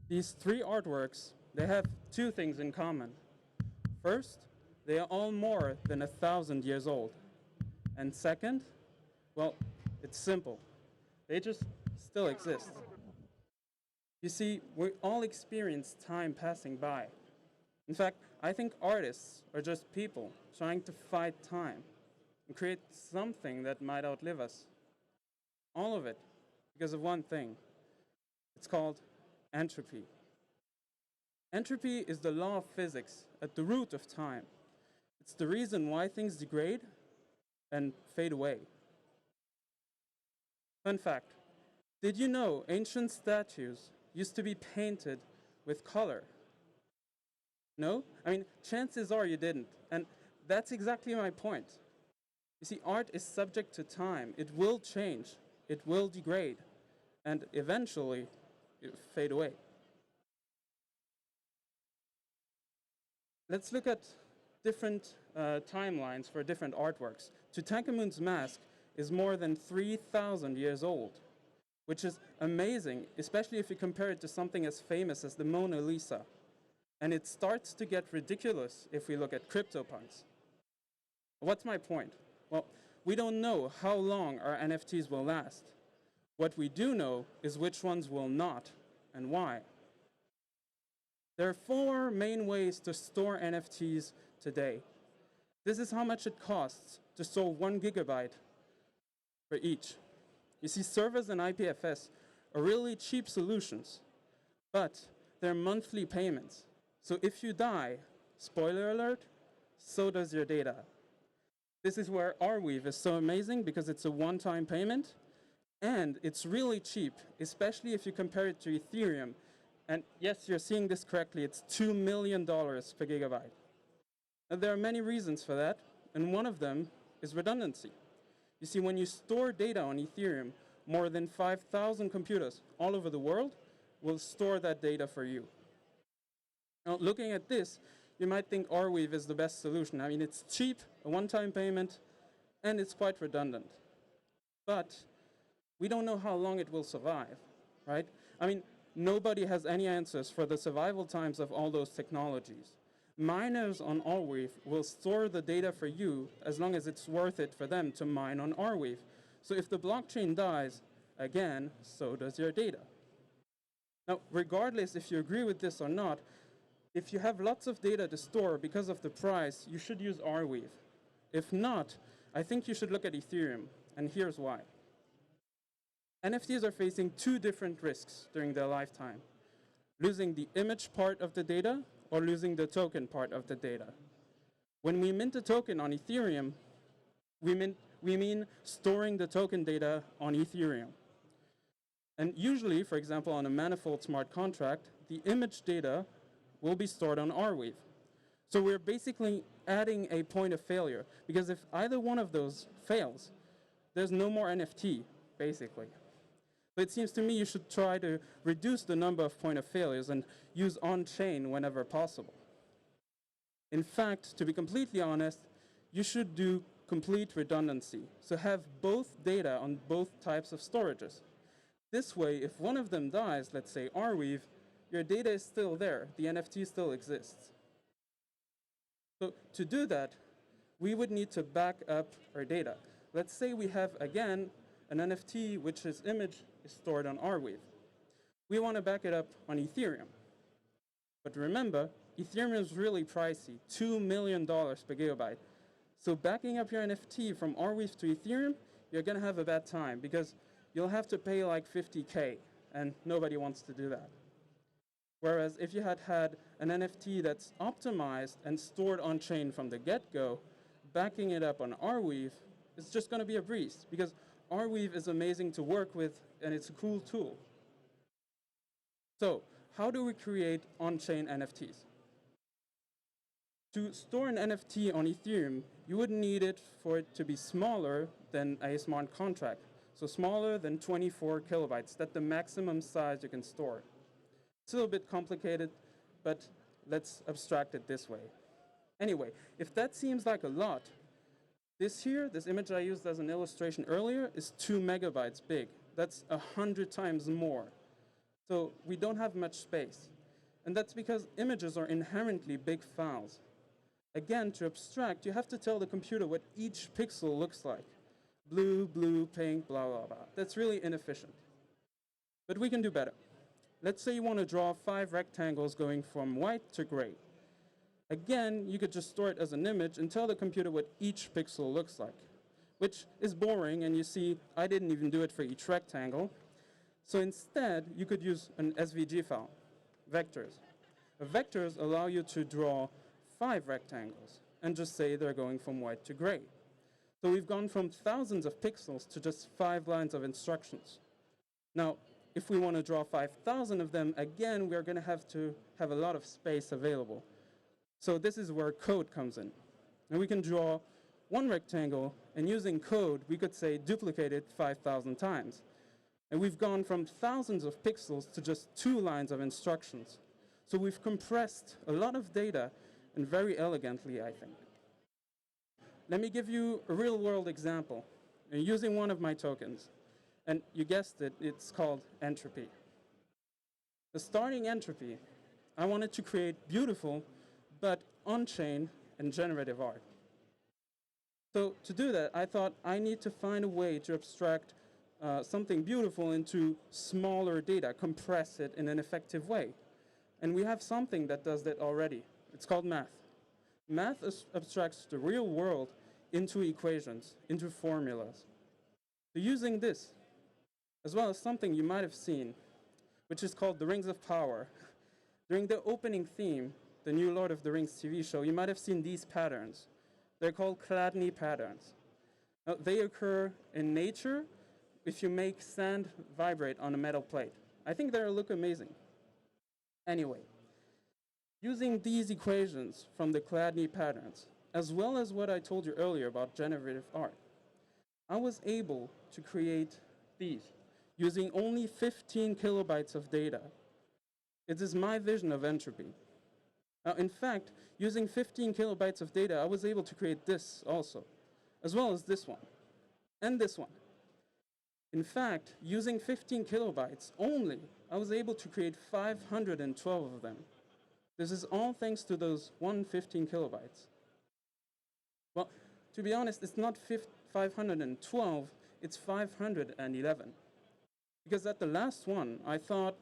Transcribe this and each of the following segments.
These three artworks, they have two things in common. First, they are all more than 1,000 years old. And second, well, it's simple. They just still exist. You see, we all experience time passing by. In fact, I think artists are just people trying to fight time and create something that might outlive us. All of it because of one thing. It's called entropy. Entropy is the law of physics at the root of time. It's the reason why things degrade and fade away. Fun fact, did you know ancient statues used to be painted with color? No? I mean, chances are you didn't. And that's exactly my point. You see, art is subject to time. It will change. It will degrade. And eventually, it fade away. Let's look at different timelines for different artworks. Tutankhamun's mask is more than 3,000 years old, which is amazing, especially if you compare it to something as famous as the Mona Lisa. And it starts to get ridiculous if we look at CryptoPunks. What's my point? Well, we don't know how long our NFTs will last. What we do know is which ones will not and why. There are four main ways to store NFTs today. This is how much it costs to store 1 gigabyte for each. You see, servers and IPFS are really cheap solutions, but they're monthly payments. So if you die, spoiler alert, so does your data. This is where Arweave is so amazing because it's a one-time payment and it's really cheap, especially if you compare it to Ethereum. And yes, you're seeing this correctly, it's $2 million per gigabyte. And there are many reasons for that, and one of them is redundancy. You see, when you store data on Ethereum, more than 5,000 computers all over the world will store that data for you. Now, looking at this, you might think Arweave is the best solution. I mean, it's cheap, a one-time payment, and it's quite redundant. But we don't know how long it will survive, right? I mean, nobody has any answers for the survival times of all those technologies. Miners on Arweave will store the data for you as long as it's worth it for them to mine on Arweave. So if the blockchain dies, again, so does your data. Now, regardless if you agree with this or not, if you have lots of data to store because of the price, you should use Arweave. If not, I think you should look at Ethereum, and here's why. NFTs are facing two different risks during their lifetime: losing the image part of the data or losing the token part of the data. When we mint a token on Ethereum, we mean storing the token data on Ethereum. And usually, for example, on a manifold smart contract, the image data will be stored on Arweave. So we're basically adding a point of failure, because if either one of those fails, there's no more NFT, basically. So it seems to me you should try to reduce the number of point of failures and use on-chain whenever possible. In fact, to be completely honest, you should do complete redundancy. So have both data on both types of storages. This way, if one of them dies, let's say Arweave, your data is still there, the NFT still exists. So to do that, we would need to back up our data. Let's say we have, again, an NFT which its image is stored on Arweave. We want to back it up on Ethereum. But remember, Ethereum is really pricey, $2 million per gigabyte. So backing up your NFT from Arweave to Ethereum, you're going to have a bad time because you'll have to pay like $50K, and nobody wants to do that. Whereas if you had an NFT that's optimized and stored on-chain from the get-go, backing it up on Arweave is just going to be a breeze, because Arweave is amazing to work with, and it's a cool tool. So how do we create on-chain NFTs? To store an NFT on Ethereum, you would need it for it to be smaller than a smart contract. So smaller than 24 kilobytes. That's the maximum size you can store. It's a little bit complicated, but let's abstract it this way. Anyway, if that seems like a lot, this image I used as an illustration earlier, is 2 megabytes big. That's 100 times more. So we don't have much space. And that's because images are inherently big files. Again, to abstract, you have to tell the computer what each pixel looks like. Blue, blue, pink, blah, blah, blah. That's really inefficient. But we can do better. Let's say you want to draw 5 rectangles going from white to gray. Again, you could just store it as an image and tell the computer what each pixel looks like, which is boring, and you see, I didn't even do it for each rectangle. So instead, you could use an SVG file, vectors. Vectors allow you to draw 5 rectangles and just say they're going from white to gray. So we've gone from thousands of pixels to just 5 lines of instructions. Now, if we want to draw 5,000 of them, again, we're going to have a lot of space available. So this is where code comes in. And we can draw 1 rectangle, and using code, we could say duplicate it 5,000 times. And we've gone from thousands of pixels to just 2 lines of instructions. So we've compressed a lot of data, and very elegantly, I think. Let me give you a real-world example using one of my tokens. And you guessed it, it's called entropy. The starting entropy, I wanted to create beautiful but on-chain and generative art. So to do that, I thought I need to find a way to abstract something beautiful into smaller data, compress it in an effective way. And we have something that does that already. It's called math. Math abstracts the real world into equations, into formulas. So using this, as well as something you might have seen, which is called the Rings of Power. During the opening theme, the new Lord of the Rings TV show, you might have seen these patterns. They're called Chladni patterns. Now, they occur in nature if you make sand vibrate on a metal plate. I think they look amazing. Anyway, using these equations from the Chladni patterns, as well as what I told you earlier about generative art, I was able to create these using only 15 kilobytes of data. It is my vision of entropy. Now, in fact, using 15 kilobytes of data, I was able to create this also, as well as this one, and this one. In fact, using 15 kilobytes only, I was able to create 512 of them. This is all thanks to those 15 kilobytes. Well, to be honest, it's not 512, it's 511. Because at the last one, I thought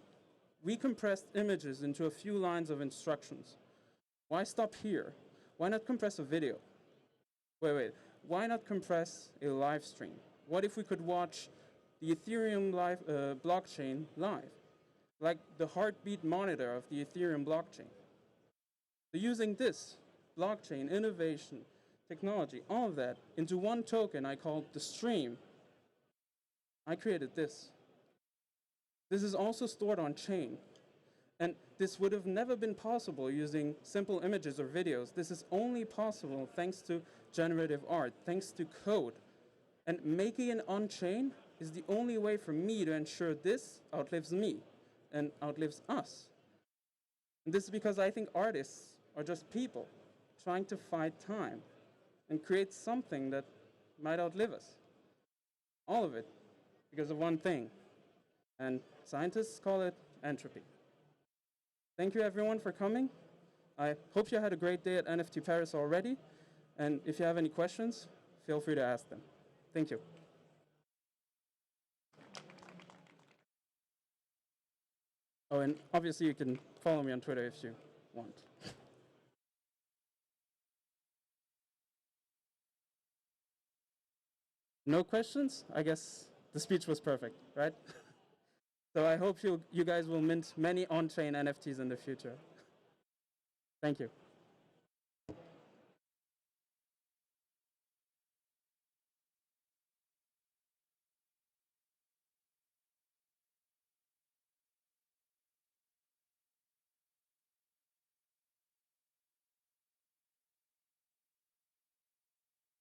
we compressed images into a few lines of instructions. Why stop here? Why not compress a video? Wait. Why not compress a live stream? What if we could watch the Ethereum blockchain live? Like the heartbeat monitor of the Ethereum blockchain. So using this blockchain, innovation, technology, all of that into one token I called the stream, I created this. This is also stored on chain. And this would have never been possible using simple images or videos. This is only possible thanks to generative art, thanks to code. And making it on-chain is the only way for me to ensure this outlives me and outlives us. And this is because I think artists are just people trying to fight time and create something that might outlive us. All of it because of one thing. And scientists call it entropy. Thank you everyone for coming. I hope you had a great day at NFT Paris already. And if you have any questions, feel free to ask them. Thank you. Oh, and obviously you can follow me on Twitter if you want. No questions? I guess the speech was perfect, right? So I hope you guys will mint many on-chain NFTs in the future. Thank you.